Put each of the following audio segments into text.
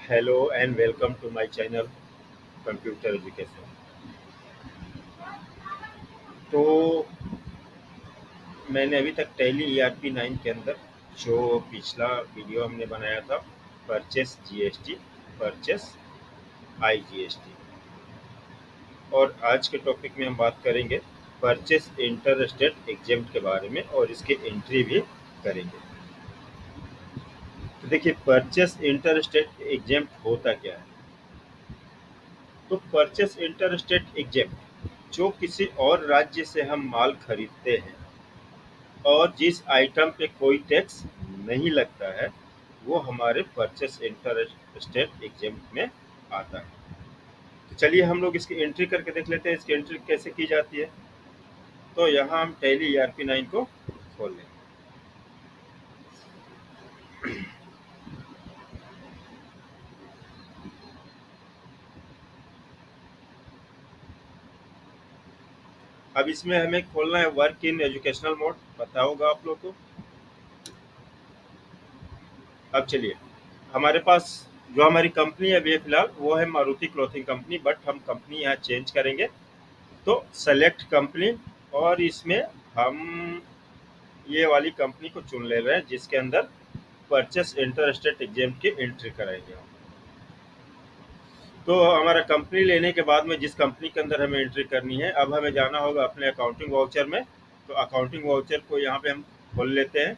Hello and welcome to my channel computer education. तो मैंने अभी तक टैली ईआरपी 9 के अंदर जो पिछला वीडियो हमने बनाया था परचेस जीएसटी, परचेस आईजीएसटी, और आज के टॉपिक में हम बात करेंगे परचेस इंटर स्टेट एग्जाम के बारे में और इसके एंट्री भी करेंगे। तो देखिए परचेस इंटर स्टेट एग्जाम होता क्या है। तो परचेस इंटर स्टेट एग्जाम जो किसी और राज्य से हम माल खरीदते हैं और जिस आइटम पे कोई टैक्स नहीं लगता है वो हमारे परचेस इंटर स्टेट एग्जाम में आता है। तो चलिए हम लोग इसकी एंट्री करके देख लेते हैं इसकी एंट्री कैसे की जाती है। तो यहाँ हम टैली ईआरपी 9 को खोल लेंगे। अब इसमें हमें खोलना है वर्क इन एजुकेशनल मोड, पता होगा आप लोग को। अब चलिए हमारे पास जो हमारी कंपनी है अभी फिलहाल वो है मारुति क्लॉथिंग कंपनी, बट हम कंपनी यहाँ चेंज करेंगे। तो सेलेक्ट कंपनी, और इसमें हम ये वाली कंपनी को चुन ले रहे हैं जिसके अंदर परचेस इंटर स्टेट एग्जाम की एंट्री कराएंगे हम। तो हमारा कंपनी लेने के बाद में जिस कंपनी के अंदर हमें एंट्री करनी है, अब हमें जाना होगा अपने अकाउंटिंग वाउचर में। तो अकाउंटिंग वाउचर को यहाँ पे हम खोल लेते हैं।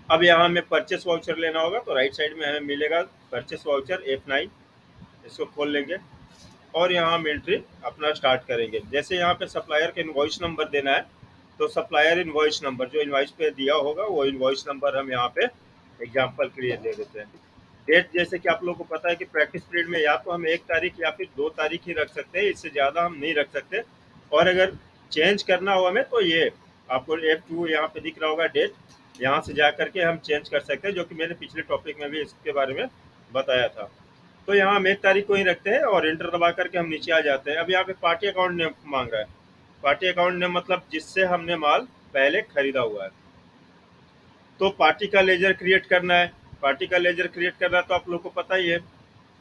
अब यहाँ हमें परचेस वाउचर लेना होगा, तो राइट साइड में हमें मिलेगा परचेस वाउचर F9, इसको खोल लेंगे और यहाँ हम एंट्री अपना स्टार्ट करेंगे। जैसे यहाँ पे सप्लायर का इनवॉइस नंबर देना है, तो सप्लायर इनवॉइस नंबर जो इनवॉइस पे दिया होगा वो इनवॉइस नंबर हम यहाँ पे एग्जाम्पल के लिए दे देते हैं। डेट जैसे कि आप लोगों को पता है कि प्रैक्टिस पीरियड में या तो हम 1 तारीख या फिर 2 तारीख ही रख सकते हैं, इससे ज़्यादा हम नहीं रख सकते। और अगर चेंज करना हो हमें तो ये आपको F2 यहाँ पे दिख रहा होगा डेट, यहाँ से जा करके हम चेंज कर सकते हैं, जो कि मैंने पिछले टॉपिक में भी इसके बारे में बताया था। तो यहाँ हम 1 तारीख को ही रखते हैं और एंटर दबा करके हम नीचे आ जाते हैं। अब यहाँ पे पार्टी अकाउंट नेम मांग रहा है। पार्टी अकाउंट नेम मतलब जिससे हमने माल पहले खरीदा हुआ है। तो पार्टी का लेजर क्रिएट करना है। पार्टी का लेजर क्रिएट करना तो आप लोग को पता ही है,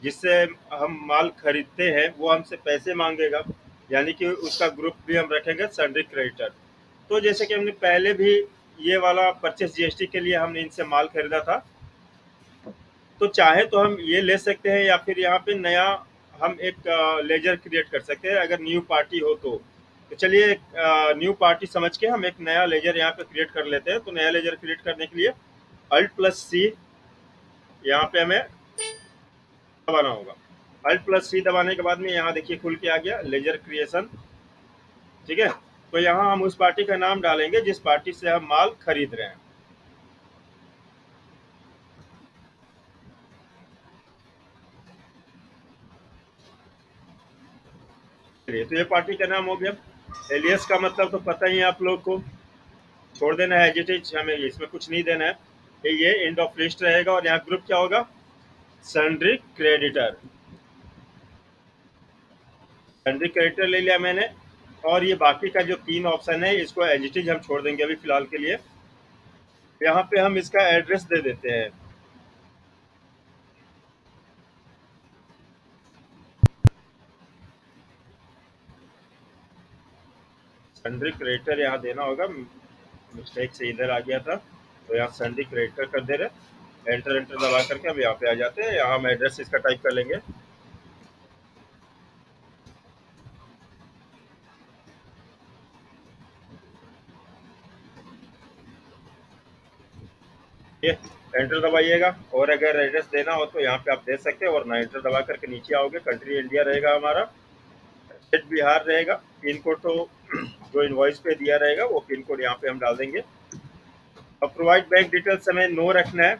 जिससे हम माल खरीदते हैं वो हमसे पैसे मांगेगा, यानी कि उसका ग्रुप भी हम रखेंगे सन्ड्री क्रेडिटर। तो जैसे कि हमने पहले भी ये वाला परचेस जीएसटी के लिए हमने इनसे माल खरीदा था, तो चाहे तो हम ये ले सकते हैं या फिर यहाँ पे नया हम एक लेजर क्रिएट कर सकते हैं अगर न्यू पार्टी हो तो चलिए न्यू पार्टी समझ के हम एक नया लेजर यहाँ पे क्रिएट कर लेते हैं। तो नया लेजर क्रिएट करने के लिए Alt+C यहाँ पे हमें दबाना होगा। Alt+C दबाने के बाद में यहाँ देखिए खुल के आ गया लेजर क्रिएशन। ठीक है, तो यहाँ हम उस पार्टी का नाम डालेंगे जिस पार्टी से हम माल खरीद रहे हैं। चलिए, तो ये पार्टी का नाम हो गया। एलियस का मतलब तो पता ही है आप लोग को, छोड़ देना है एज इट इज, हमें इसमें कुछ नहीं देना है। ये एंड ऑफ लिस्ट रहेगा और यहाँ ग्रुप क्या होगा, सन्ड्री क्रेडिटर। सन्ड्री क्रेडिटर ले लिया मैंने, और ये बाकी का जो 3 ऑप्शन है इसको एज इट इज हम छोड़ देंगे अभी फिलहाल के लिए। यहाँ पे हम इसका एड्रेस दे देते हैं। सन्ड्री क्रेडिटर यहाँ देना होगा, मिस्टेक से इधर आ गया था, तो यहाँ सन्ड्री क्रेडिटर कर दे रहे। एंटर एंटर दबा करके हम यहाँ पे आ जाते हैं। यहाँ हम एड्रेस इसका टाइप कर लेंगे। ये एंटर दबाइएगा, और अगर एड्रेस देना हो तो यहाँ पे आप दे सकते हैं, और ना एंटर दबा करके नीचे आओगे, कंट्री इंडिया रहेगा हमारा, स्टेट बिहार रहेगा, पिन कोड तो जो इनवॉइस पे दिया रहेगा वो पिन कोड यहाँ पे हम डाल देंगे। अब प्रोवाइड बैंक डिटेल्स हमें नो रखना है।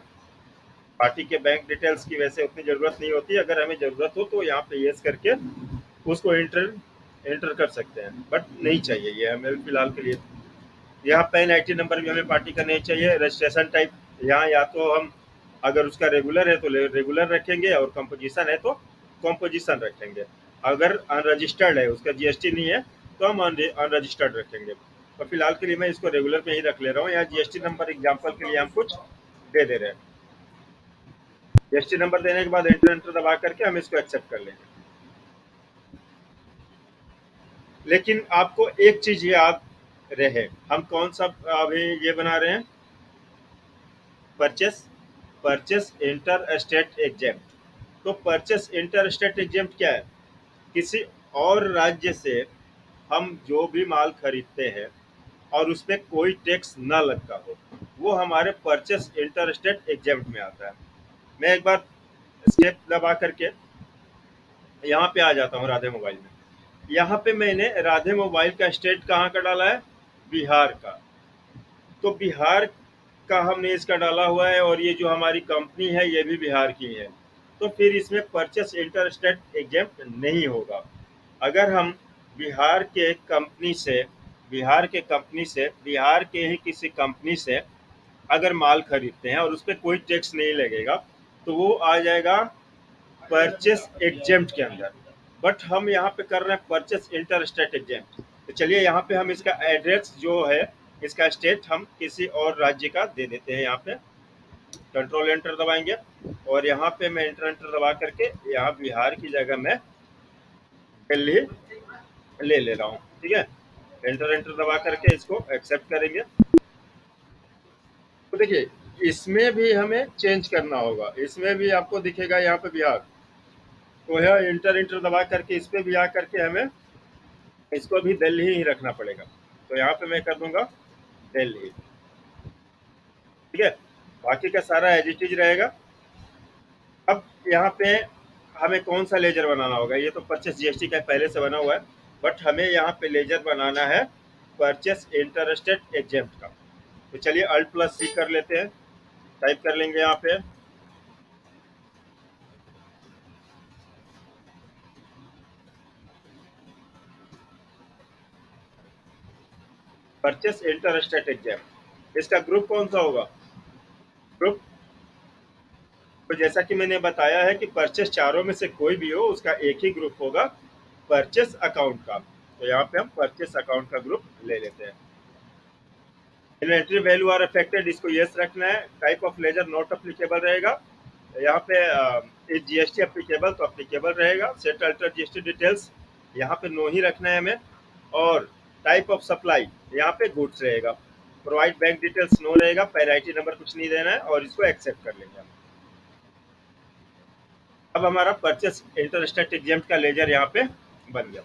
पार्टी के बैंक डिटेल्स की वैसे उतनी ज़रूरत नहीं होती, अगर हमें ज़रूरत हो तो यहाँ पे येस करके उसको एंटर एंटर कर सकते हैं, बट नहीं चाहिए ये हमें फिलहाल के लिए। यहाँ पैन आईटी नंबर भी हमें पार्टी का नहीं चाहिए। रजिस्ट्रेशन टाइप यहाँ या तो हम अगर उसका रेगुलर है तो रेगुलर रखेंगे, और कंपोजिशन है तो कंपोजिशन रखेंगे। अगर अनरजिस्टर्ड है, उसका जीएसटी नहीं है, तो हम अनरजिस्टर्ड रखेंगे। तो फिलहाल के लिए मैं इसको रेगुलर में ही रख ले रहा हूँ। यहाँ जीएसटी नंबर एग्जाम्पल के लिए हम कुछ दे दे रहे हैं। जीएसटी नंबर देने के बाद एंटर एंटर दबा करके हम इसको एक्सेप्ट कर लेंगे। लेकिन आपको एक चीज याद रहे, हम कौन सा अभी ये बना रहे हैं, purchase purchase inter state exempt. तो परचेस इंटर स्टेट एग्जेम्प्ट क्या है, किसी और राज्य से हम जो भी माल खरीदते हैं और उस पर कोई टैक्स ना लगता हो, वो हमारे परचेस इंटर स्टेट एग्जेम्प्ट में आता है। मैं एक बार स्केप दबा करके यहाँ पे आ जाता हूँ राधे मोबाइल में। यहाँ पे मैंने राधे मोबाइल का स्टेट कहाँ का डाला है, बिहार का। तो बिहार का हमने इसका डाला हुआ है और ये जो हमारी कंपनी है ये भी बिहार की है। तो फिर इसमें परचेस इंटर स्टेट एग्जेम्प्ट नहीं होगा। अगर हम बिहार के कंपनी से बिहार के ही किसी कंपनी से अगर माल खरीदते हैं और उस पर कोई टैक्स नहीं लगेगा, तो वो आ जाएगा परचेस एग्जेम्प्ट के अंदर। बट हम यहाँ पे कर रहे हैं परचेस इंटर स्टेट एग्जेम्प्ट। तो चलिए यहाँ पे हम इसका एड्रेस जो है, इसका स्टेट हम किसी और राज्य का दे देते हैं। यहाँ पे कंट्रोल एंटर दबाएंगे और यहाँ पे मैं एंटर एंटर दबा करके यहाँ बिहार की जगह मैं दिल्ली ले रहा हूँ। ठीक है, एंटर एंटर दबा करके इसको एक्सेप्ट करेंगे। तो देखिए इसमें भी हमें चेंज करना होगा, इसमें भी आपको दिखेगा यहाँ पे बिहार, तो यह इंटर इंटर दबा करके इस पे भी आ करके हमें इसको भी दिल्ली ही रखना पड़ेगा। तो यहाँ पे मैं कर दूंगा दिल्ली। ठीक है, बाकी का सारा एज इट इज रहेगा। अब यहाँ पे हमें कौन सा लेजर बनाना होगा, ये तो परचेस जीएसटी का पहले से बना हुआ है, बट हमें यहाँ पे लेजर बनाना है परचेस इंटरस्टेट एग्जेम्प्ट का। तो चलिए अल्ट प्लस सी कर लेते हैं, टाइप कर लेंगे यहाँ पे परचेस इंटरस्टेट एग्जेम्प्ट। इसका ग्रुप कौन सा होगा, ग्रुप, तो जैसा कि मैंने बताया है कि परचेस चारों में से कोई भी हो उसका एक ही ग्रुप होगा, परचेस अकाउंट का। तो यहाँ पे हम परचेस अकाउंट का ग्रुप ले लेते हैं। इन्वेंट्री वैल्यू आर अफेक्टेड, इसको यस रखना है। Type of ledger not applicable रहेगा। यहाँ पे इज जीएसटी अप्लीकेबल तो अप्लीकेबल रहेगा। सेट अल्टर जीएसटी डिटेल्स यहाँ पे नो ही रखना है हमें। और टाइप ऑफ सप्लाई यहाँ पे गुड्स रहेगा। प्रोवाइड बैंक डिटेल्स नो रहेगा, पैराइटी नंबर कुछ नहीं देना है और इसको एक्सेप्ट कर लेंगे हम। अब हमारा परचेस इंटरस्टेट एग्जेम्प्ट का लेजर यहाँ पे बन गया।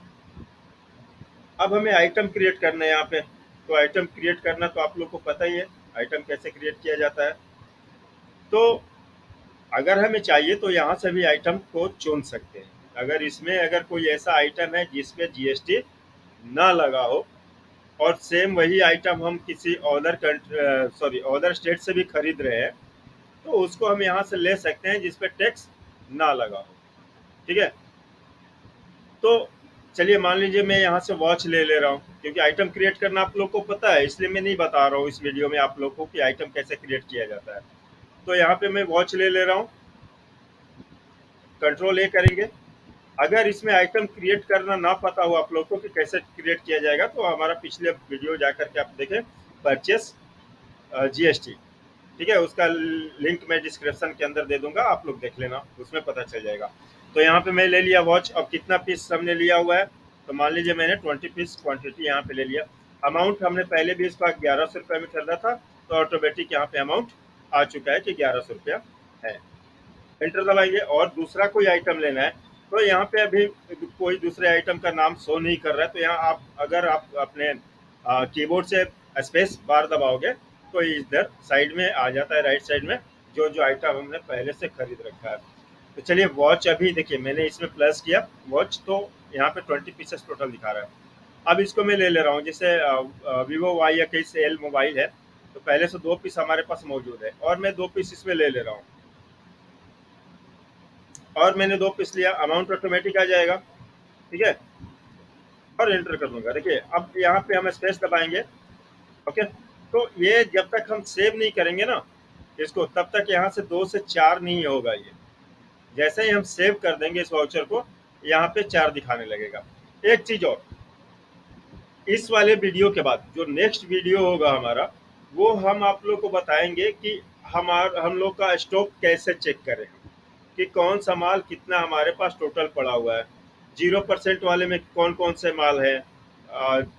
अब हमें आइटम क्रिएट करना है यहाँ पे। तो आइटम क्रिएट करना तो आप लोग को पता ही है, आइटम कैसे क्रिएट किया जाता है। तो अगर हमें चाहिए तो यहाँ से भी आइटम को चुन सकते हैं। अगर इसमें अगर कोई ऐसा आइटम है जिसपे जीएसटी ना लगा हो और सेम वही आइटम हम किसी अदर स्टेट से भी खरीद रहे हैं, तो उसको हम यहाँ से ले सकते हैं जिसपे टैक्स ना लगा हो। ठीक है, तो चलिए मान लीजिए मैं यहाँ से वॉच ले रहा हूँ, क्योंकि आइटम क्रिएट करना आप लोग को पता है, इसलिए मैं नहीं बता रहा हूँ इस वीडियो में आप लोग को कि आइटम कैसे क्रिएट किया जाता है। तो यहाँ पे मैं वॉच ले रहा हूँ, कंट्रोल ए करेंगे। अगर इसमें आइटम क्रिएट करना ना पता हो आप लोग को कि कैसे क्रिएट किया जाएगा, तो हमारा पिछले वीडियो जाकर के आप देखें, परचेस जीएसटी। ठीक है, उसका लिंक मैं डिस्क्रिप्शन के अंदर दे दूंगा, आप लोग देख लेना, उसमें पता चल जाएगा। तो यहाँ पे मैं ले लिया वॉच। अब कितना पीस हमने लिया हुआ है, तो मान लीजिए मैंने 20 पीस क्वांटिटी यहाँ पे ले लिया। अमाउंट हमने पहले भी इसका 1100 रुपये में खरीदा था, तो ऑटोमेटिक यहाँ पे अमाउंट आ चुका है कि 1100 रुपया है। एंटर दबाइए और दूसरा कोई आइटम लेना है, तो यहाँ पे अभी कोई दूसरे आइटम का नाम शो नहीं कर रहा है। तो यहाँ आप अगर आप अपने कीबोर्ड से स्पेस बार दबाओगे तो इधर साइड में आ जाता है, राइट साइड में, जो जो आइटम हमने पहले से खरीद रखा है। तो चलिए वॉच अभी देखिए मैंने इसमें प्लस किया वॉच, तो यहाँ पे 20 पीसेस टोटल दिखा रहा है। अब इसको मैं ले रहा हूँ, जैसे वीवो वाई या कहीं से एल मोबाइल है, तो पहले से 2 पीस हमारे पास मौजूद है और मैं 2 पीस इसमें ले रहा हूँ, और मैंने 2 पीस लिया, अमाउंट ऑटोमेटिक आ जाएगा। ठीक है, और एंटर कर दूंगा। देखिए अब यहाँ पे हम स्पेस दबाएंगे। ओके, तो ये जब तक हम सेव नहीं करेंगे ना इसको, तब तक यहाँ से 2 से 4 नहीं होगा। ये जैसे ही हम सेव कर देंगे इस वाउचर को, यहाँ पे 4 दिखाने लगेगा। एक चीज और, इस वाले वीडियो के बाद जो नेक्स्ट वीडियो होगा हमारा, वो हम आप लोग को बताएंगे कि हम लोग का स्टॉक कैसे चेक करें कि कौन सा माल कितना हमारे पास टोटल पड़ा हुआ है, 0% वाले में कौन कौन से माल है,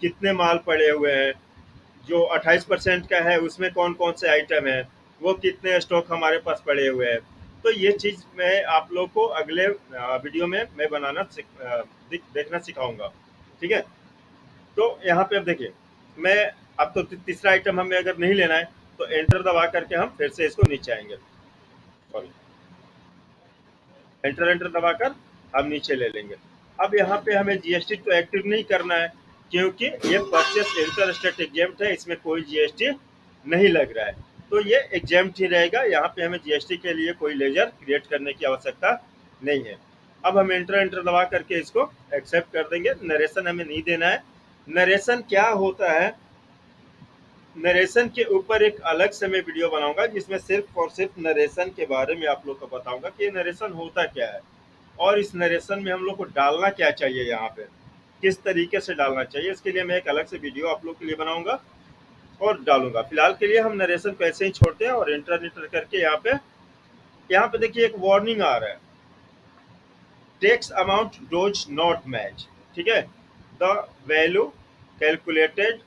कितने माल पड़े हुए हैं, जो 28% का है उसमें कौन कौन से आइटम है, वो कितने स्टॉक हमारे पास पड़े हुए हैं। तो ये चीज़ मैं आप लोग को अगले वीडियो में मैं बनाना देखना सिखाऊंगा। ठीक है, तो यहाँ पे अब देखिए, मैं अब तो तीसरा आइटम हमें अगर नहीं लेना है तो एंटर दबा करके हम फिर से इसको नीचे आएंगे। सॉरी, एंटर एंटर दबाकर हम नीचे ले लेंगे। अब यहाँ पे हमें जीएसटी तो एक्टिव नहीं करना है, क्योंकि ये परचेस इंटर स्टेट एग्जेम्प्ट है, इसमें कोई जीएसटी नहीं लग रहा है, तो ये एग्जेम्प्ट ही रहेगा। यहाँ पे हमें जीएसटी के लिए कोई लेजर क्रिएट करने की आवश्यकता नहीं है। अब हम एंटर एंटर दबा करके इसको एक्सेप्ट कर देंगे। नरेशन हमें नहीं देना है। नरेशन क्या होता है, नरेशन के ऊपर एक अलग से मैं वीडियो बनाऊंगा जिसमें सिर्फ और सिर्फ नरेशन के बारे में आप लोग को बताऊंगा कि नरेशन होता क्या है और इस नरेशन में हम लोग को डालना क्या चाहिए, यहाँ पे किस तरीके से डालना चाहिए। इसके लिए मैं एक अलग से वीडियो आप लोग के लिए बनाऊंगा और डालूंगा। फिलहाल के लिए हम नरेशन को ऐसे ही छोड़ते हैं और इंटर इंटर करके यहाँ पे देखिए एक वार्निंग आ रहा है, tax amount does not match. ठीक है, the value calculated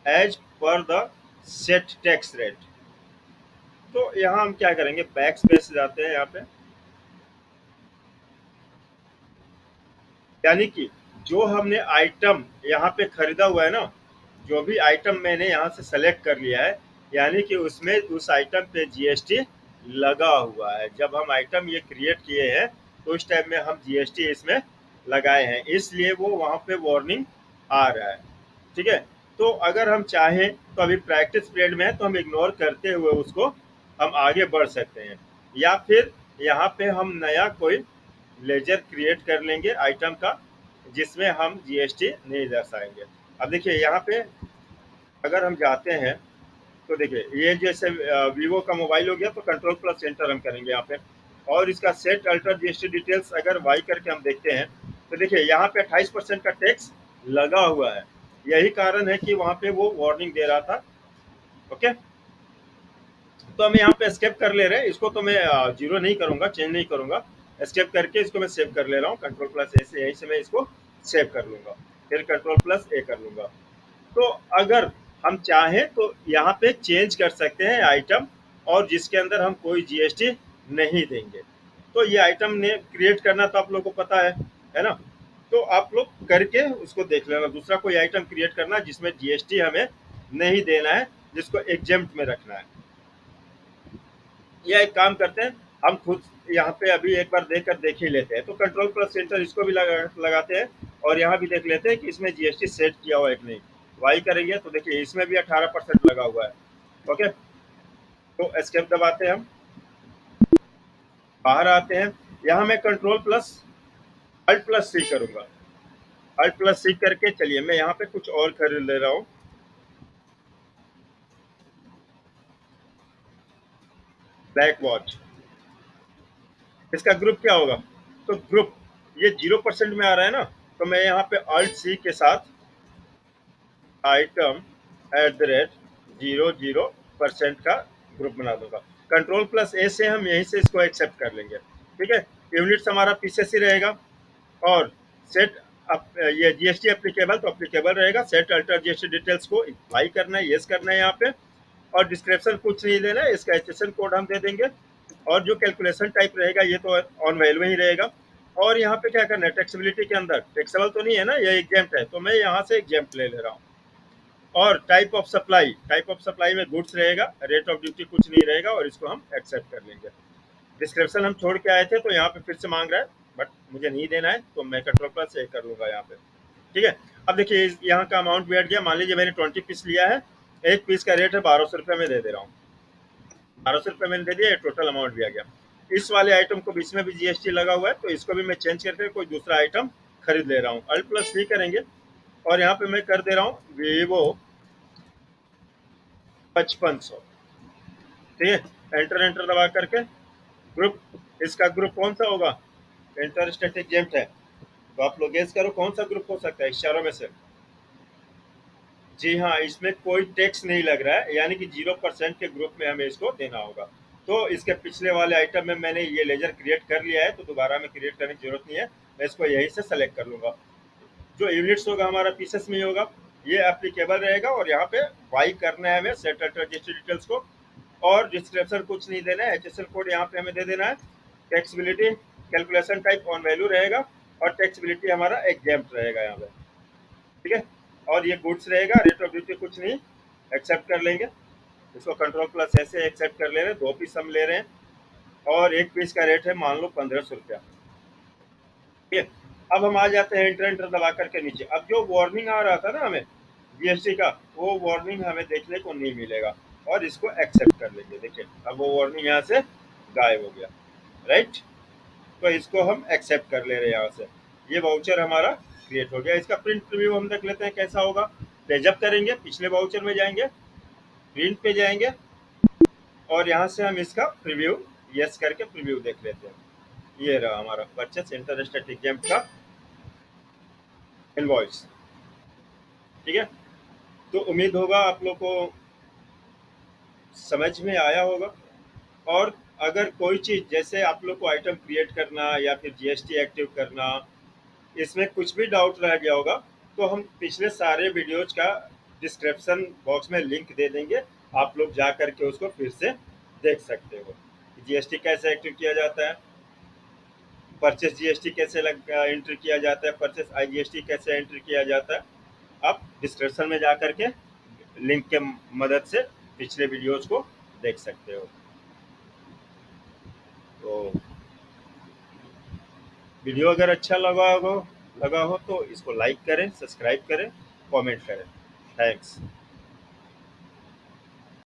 as per the set tax rate. तो यहाँ हम क्या करेंगे, बैक स्पेस जाते हैं यहाँ पे, यानी कि जो हमने आइटम यहाँ पे खरीदा हुआ है ना, जो भी आइटम मैंने यहाँ से सेलेक्ट कर लिया है, यानी कि उसमें उस आइटम पे जीएसटी लगा हुआ है। जब हम आइटम ये क्रिएट किए हैं तो उस टाइम में हम जीएसटी इसमें लगाए हैं, इसलिए वो वहाँ पे वार्निंग आ रहा है। ठीक है, तो अगर हम चाहें तो अभी प्रैक्टिस पीरियड में है तो हम इग्नोर करते हुए उसको हम आगे बढ़ सकते हैं, या फिर यहाँ पे हम नया कोई लेजर क्रिएट कर लेंगे आइटम का जिसमें हम जीएसटी नहीं दर्शाएंगे। अब देखिए यहाँ पे अगर हम जाते हैं तो देखिए ये जैसे वीवो का मोबाइल हो गया तो कंट्रोल प्लस एंटर हम करेंगे यहाँ पे, और इसका सेट अल्टर जीएसटी डिटेल्स अगर वाई करके हम देखते हैं तो देखिए यहाँ पे 28% का टैक्स लगा हुआ है। यही कारण है कि वहाँ पे वो वार्निंग दे रहा था। ओके, तो हम यहाँ पे एस्केप कर ले रहे हैं, इसको तो मैं जीरो नहीं करूंगा, चेंज नहीं करूंगा। एस्केप करके इसको मैं सेव कर ले रहा हूँ, कंट्रोल प्लस ए से यहीं से मैं इसको सेव कर लूंगा, फिर कंट्रोल प्लस ए कर लूंगा। तो अगर हम चाहें तो यहाँ पे चेंज कर सकते हैं आइटम, और जिसके अंदर हम कोई जीएसटी नहीं देंगे। तो ये आइटम ने क्रिएट करना तो आप लोग को पता है ना, तो आप लोग करके उसको देख लेना। दूसरा कोई आइटम क्रिएट करना जिसमें जीएसटी हमें नहीं देना है, जिसको एग्जेम्प्ट में रखना है। या एक काम करते हैं, हम खुद यहाँ पे अभी एक बार देख ही लेते हैं। तो कंट्रोल प्लस एंटर इसको भी लगाते हैं और यहाँ भी देख लेते हैं कि इसमें जीएसटी सेट किया हुआ है कि नहीं। वाई करेंगे तो देखिए इसमें भी 18% लगा हुआ है। ओके, तो एस्केप दबाते हैं, हम बाहर आते हैं। यहाँ मैं control plus alt plus C करूंगा। अल्ट प्लस सी करके चलिए मैं यहाँ पे कुछ और खरीद ले रहा हूँ, ब्लैक वॉच। इसका ग्रुप क्या होगा, तो ग्रुप ये 0% में आ रहा है ना, तो मैं यहाँ पे अल्ट सी के साथ आइटम @ 00% का ग्रुप बना दूंगा। कंट्रोल प्लस ए से हम यहीं से इसको एक्सेप्ट कर लेंगे। ठीक है, यूनिट्स हमारा पीछे से रहेगा, और सेट ये जीएसटी एप्लीकेबल तो एप्लीकेबल रहेगा। सेट अल्टर जीएसटी डिटेल्स को अप्लाई करना है, यस करना है यहाँ पे, और डिस्क्रिप्शन कुछ नहीं देना है, इसका एचएसएन कोड हम दे देंगे। और जो कैलकुलेशन टाइप रहेगा ये तो ऑन वैल्यू ही रहेगा। और यहाँ पे क्या करना है, टैक्सेबिलिटी के अंदर टैक्सेबल तो नहीं है ना, ये एग्जेम्प्ट है, तो मैं यहाँ से एग्जेम्प्ट ले ले रहा हूँ। और टाइप ऑफ सप्लाई में गुड्स रहेगा, रेट ऑफ ड्यूटी कुछ नहीं रहेगा, और इसको हम एक्सेप्ट कर लेंगे। डिस्क्रिप्शन हम छोड़ के आए थे तो यहाँ पे फिर से मांग रहा है, बट मुझे नहीं देना है तो मैं कंट्रोल प्लस ए कर लूंगा यहाँ पे। ठीक है, अब देखिए यहाँ का अमाउंट भी हट गया। मान लीजिए मैंने 20 पीस लिया है, एक पीस का रेट है 1200 रुपये में दे दे रहा हूँ। 1200 रुपये मैंने दे दिया, टोटल अमाउंट भी आ गया। इस वाले आइटम को बीच में भी जीएसटी लगा हुआ है, तो इसको भी मैं चेंज करके कोई दूसरा आइटम खरीद ले रहा हूँ। अल्ट प्लस सी करेंगे और यहाँ पे मैं कर दे रहा हूँ वीवो 5500। ठीक है, एंटर एंटर दबा करके ग्रुप, इसका ग्रुप कौन सा होगा, इंटर स्टेट एग्जेम्प्ट है, तो आप लोग गेस करो कौन सा ग्रुप हो सकता है इस चारों में से। जी हाँ, इसमें कोई टैक्स नहीं लग रहा है, यानी कि 0% के ग्रुप में हमें इसको देना होगा। तो इसके पिछले वाले आइटम में मैंने ये लेजर क्रिएट कर लिया है, तो दोबारा में क्रिएट करने की जरूरत नहीं है, मैं इसको यहीं से सेलेक्ट कर लूंगा। जो यूनिट्स होगा हमारा पीसेस में ही होगा, ये एप्लीकेबल रहेगा। और यहाँ पे वाई करना है हमें सेट रजिस्टर डिटेल्स को, और डिस्क्रिप्शन कुछ नहीं देना है। एचएसएल कोड यहाँ पे हमें दे देना है। Taxability calculation type on value रहेगा, और टैक्सेबिलिटी हमारा एग्जैम्प्ट रहेगा यहाँ पे, ठीक है। और ये गुड्स रहेगा, रेट ऑफ ड्यूटी कुछ नहीं, एक्सेप्ट कर लेंगे। इसको कंट्रोल प्लस ऐसे एक्सेप्ट कर ले रहे हैं। 2 पीस हम ले रहे हैं, और एक पीस का रेट है मान लो 1500 रुपया, ठीक है। अब हम आ जाते हैं एंटर एंटर दबा करके नीचे। अब जो वार्निंग आ रहा था ना हमें जीएसटी का, वो वार्निंग हमें देखने को नहीं मिलेगा, और इसको एक्सेप्ट कर लेंगे। देखिए अब वो वार्निंग यहाँ से गायब हो गया, राइट। तो इसको हम एक्सेप्ट कर ले रहे हैं यहाँ से। ये वाउचर हमारा क्रिएट हो गया। इसका प्रिंट प्रीव्यू हम देख लेते हैं कैसा होगा। पेजअप करेंगे, पिछले वाउचर में जाएंगे, प्रिंट पे जाएंगे, और यहाँ से हम इसका प्रीव्यू यस करके प्रीव्यू देख लेते हैं। ये रहा हमारा परचेस इंटरेस्ट एग्जाम्प्ट का इनवॉइस, ठीक है। तो उम्मीद होगा आप लोग को समझ में आया होगा। और अगर कोई चीज़ जैसे आप लोग को आइटम क्रिएट करना या फिर जीएसटी एक्टिव करना, इसमें कुछ भी डाउट रह गया होगा, तो हम पिछले सारे वीडियोज का डिस्क्रिप्शन बॉक्स में लिंक दे देंगे। आप लोग जा करके उसको फिर से देख सकते हो। जीएसटी कैसे एक्टिव किया जाता है, परचेस जीएसटी कैसे एंट्री किया जाता है, परचेस आईजीएसटी कैसे एंट्री किया जाता है, आप डिस्क्रिप्शन में जा करके लिंक के मदद से पिछले वीडियोज को देख सकते हो। तो वीडियो अगर अच्छा लगा हो तो इसको लाइक करें, सब्सक्राइब करें, कमेंट करें। थैंक्स।